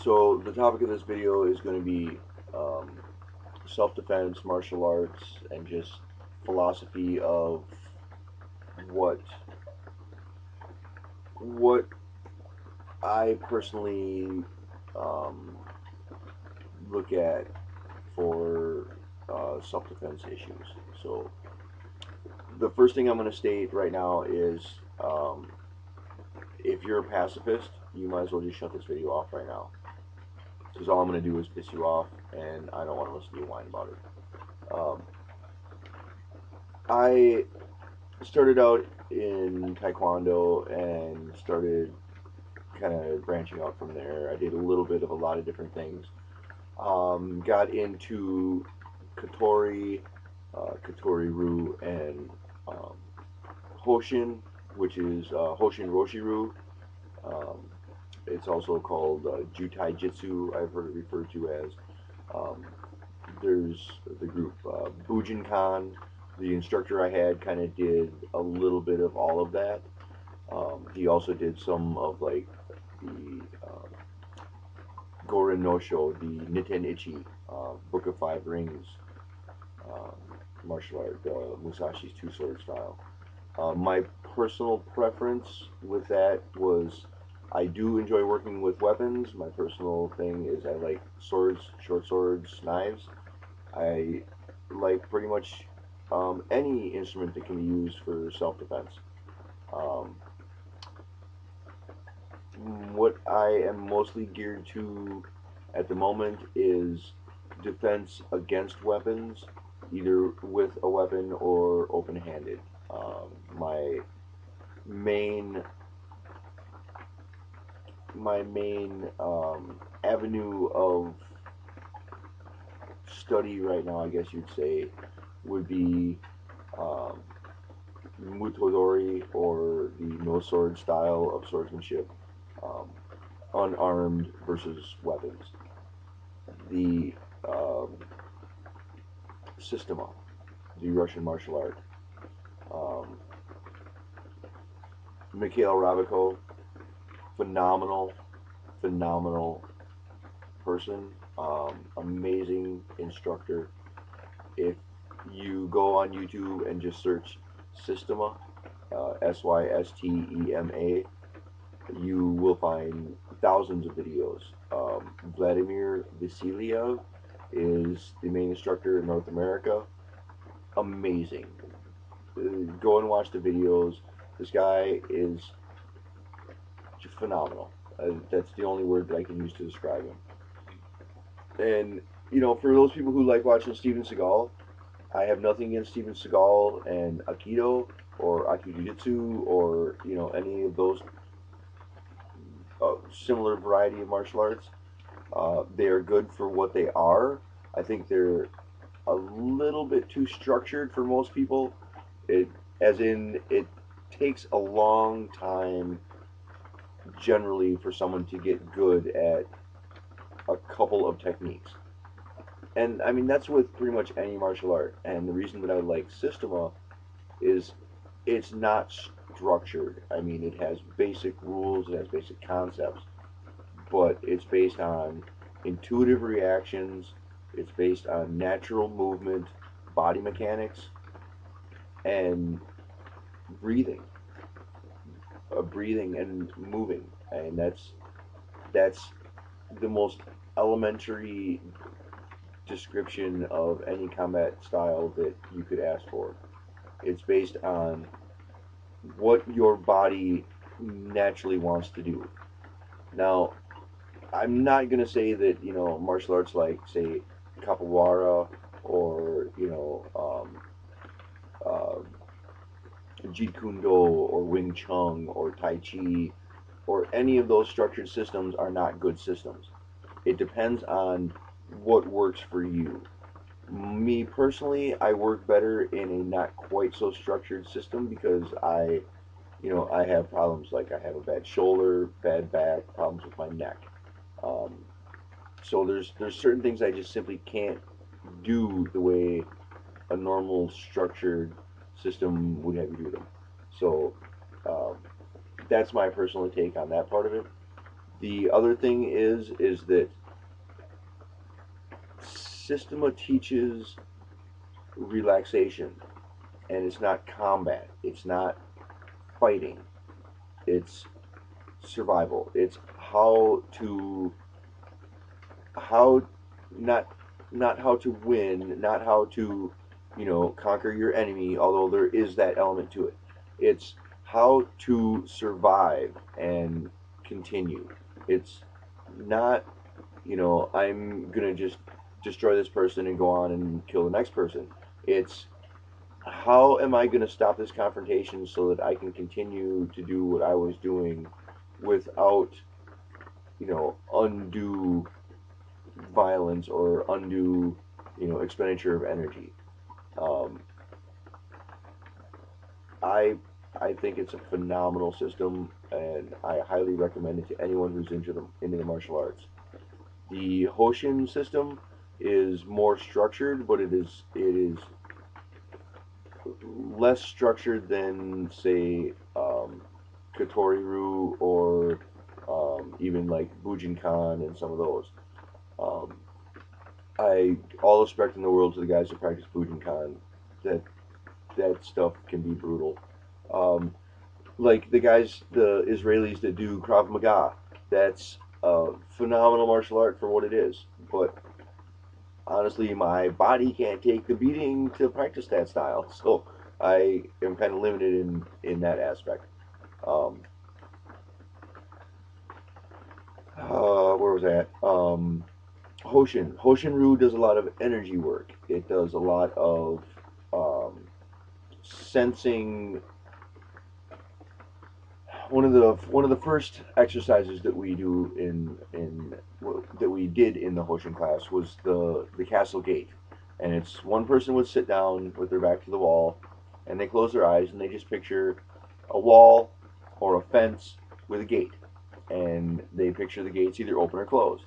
So the topic of this video is going to be um, self-defense, martial arts, and just philosophy of what what I personally um, look at for self-defense issues. So the first thing I'm going to state right now is if you're a pacifist, you might as well just shut this video off right now, because all I'm going to do is piss you off, and I don't want to listen to you whine about it. I started out in Taekwondo and started kind of branching out from there. I did a little bit of a lot of different things. Got into Katori, Katori Ru, and um, Hoshin, which is Hoshin Roshiru. Um, it's also called Jutai Jitsu, I've heard it referred to as. Um, there's the group Bujinkan. The instructor I had kind of did a little bit of all of that. He also did some of like the Goren no Sho, the Niten Ichi, Book of Five Rings um, martial art, Musashi's two sword style. My personal preference with that was I do enjoy working with weapons. My personal thing is I like swords, short swords, knives. I like pretty much any instrument that can be used for self defense. Um, what I am mostly geared to at the moment is defense against weapons, either with a weapon or open handed. My main avenue of study right now, I guess you'd say, would be um, Mutodori, or the no sword style of swordsmanship, um, unarmed versus weapons. The Systema, the Russian martial art. Um, Mikhail Rabiko, phenomenal, phenomenal person, amazing instructor. If you go on YouTube and just search Systema, Systema, you will find thousands of videos. Vladimir Vasiliev is the main instructor in North America. Amazing. Go and watch the videos. This guy is just phenomenal. That's the only word that I can use to describe him. And for those people who like watching Steven Seagal, I have nothing against Steven Seagal and Aikido or Aikido-Jitsu or any of those similar variety of martial arts. They are good for what they are. I think they're a little bit too structured for most people. It, as in, it takes a long time generally for someone to get good at a couple of techniques. And I mean that's with pretty much any martial art. And the reason that I like Systema is it's not structured. I mean it has basic rules, it has basic concepts, but it's based on intuitive reactions. It's based on natural movement, body mechanics, and breathing, breathing and moving, and that's the most elementary description of any combat style that you could ask for. It's based on what your body naturally wants to do. Now, I'm not gonna say that martial arts like say capoeira or uh, Jeet Kune Do or Wing Chun or Tai Chi or any of those structured systems are not good systems. It depends on what works for you. Me personally, I work better in a not quite so structured system because I have problems like I have a bad shoulder, bad back, problems with my neck. Um, so there's certain things I just simply can't do the way a normal structured system would have you do them. So um, that's my personal take on that part of it. The other thing is that Systema teaches relaxation, and it's not combat. It's not fighting. It's survival. It's how not not how to win, not how to conquer your enemy. Although there is that element to it. It's how to survive and continue. It's not I'm gonna just destroy this person and go on and kill the next person. It's how am I going to stop this confrontation so that I can continue to do what I was doing without, undue violence or undue, expenditure of energy. Um, I I think it's a phenomenal system, and I highly recommend it to anyone who's into the martial arts. The Hoshin system is more structured, but it is less structured than say Katori or even like Bujinkan and some of those. Um, I all respect in the world to the guys that practice Bujinkan. That that stuff can be brutal. Um, like the Israelis that do Krav Maga. That's a phenomenal martial art for what it is. But honestly, my body can't take the beating to practice that style. So I am kind of limited in that aspect. Um, where was that? Hoshin does a lot of energy work. It does a lot of um, sensing. One of the first exercises that we do in that we did in the Hoshin class was the castle gate, and it's one person would sit down with their back to the wall, and they close their eyes and they just picture a wall or a fence with a gate, and they picture the gates either open or closed,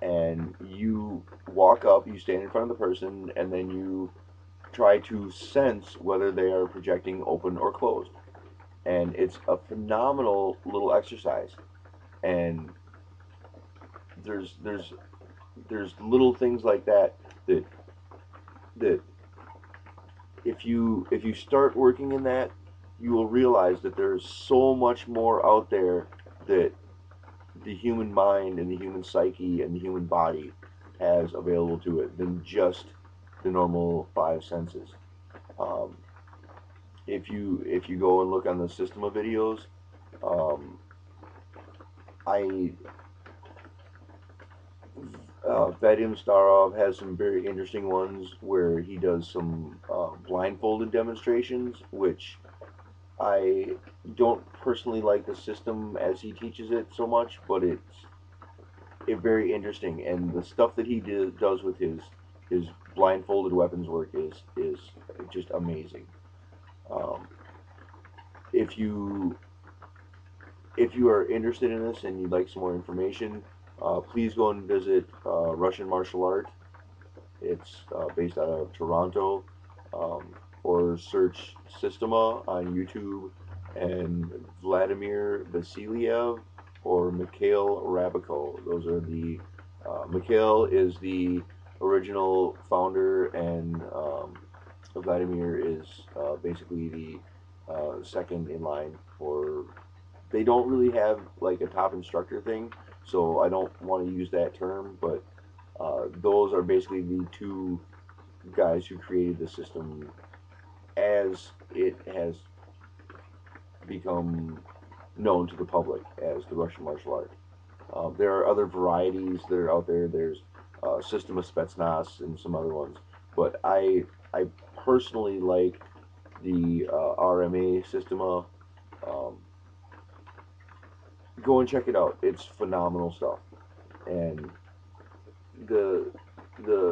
and you walk up, you stand in front of the person, and then you try to sense whether they are projecting open or closed, and it's a phenomenal little exercise. And there's there's little things like that that if you start working in that, you will realize that there's so much more out there that the human mind and the human psyche and the human body has available to it than just the normal five senses. Um, if you go and look on the system of videos, um, I Vadim Starov has some very interesting ones where he does some blindfolded demonstrations, which I don't personally like the system as he teaches it so much, but it's very interesting, and the stuff that he does with his blindfolded weapons work is just amazing. Um, if you if you are interested in this and you'd like some more information, please go and visit Russian Martial Art. It's based out of Toronto, um, or search Systema on YouTube and Vladimir Vasiliev or Mikhail Rabiko. Those are the Mikhail is the original founder, and Vladimir is basically the second in line for. They don't really have like a top instructor thing, so I don't want to use that term, but those are basically the two guys who created the system as it has become known to the public as the Russian martial art. There are other varieties that are out there. There's System of Spetsnaz and some other ones, but I personally like the RMA Systema. Um, Go and check it out. It's phenomenal stuff. And the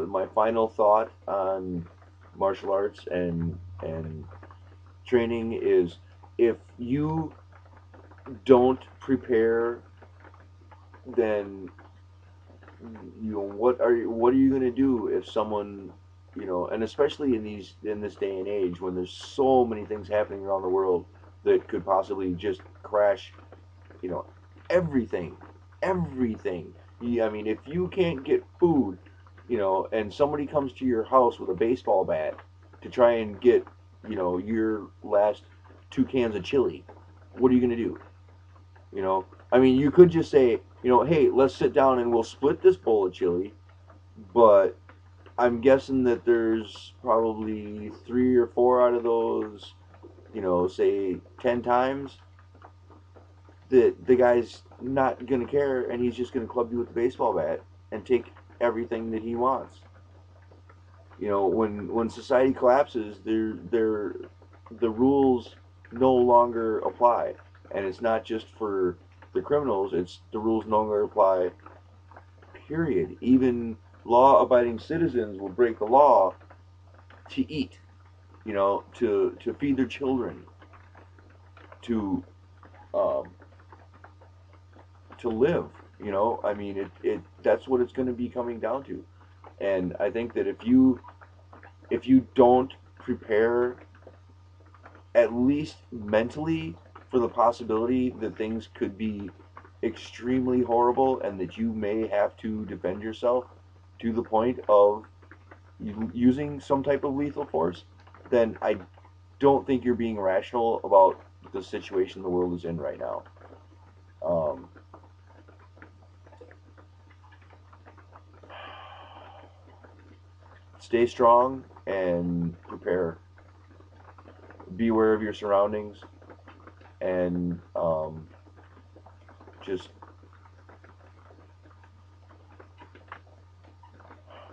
my final thought on martial arts and training is if you don't prepare, then what are you going to do if someone and especially in this day and age when there's so many things happening around the world that could possibly just crash you know everything. everything. I mean, if you can't get food, and somebody comes to your house with a baseball bat to try and get, your last 2 cans of chili, what are you gonna do? I mean, you could just say, hey, let's sit down and we'll split this bowl of chili, but I'm guessing that there's probably 3 or 4 out of those, say 10 times that the guy's not gonna care, and he's just gonna club you with the baseball bat and take everything that he wants. When society collapses, the rules no longer apply, and it's not just for the criminals. It's the rules no longer apply. Period. Even law-abiding citizens will break the law to eat. To feed their children, to um, to live. I mean, it that's what it's going to be coming down to. And I think that if you don't prepare at least mentally for the possibility that things could be extremely horrible and that you may have to defend yourself to the point of using some type of lethal force, then I don't think you're being rational about the situation the world is in right now. Um, Stay strong and prepare. Be aware of your surroundings, and just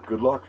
good luck.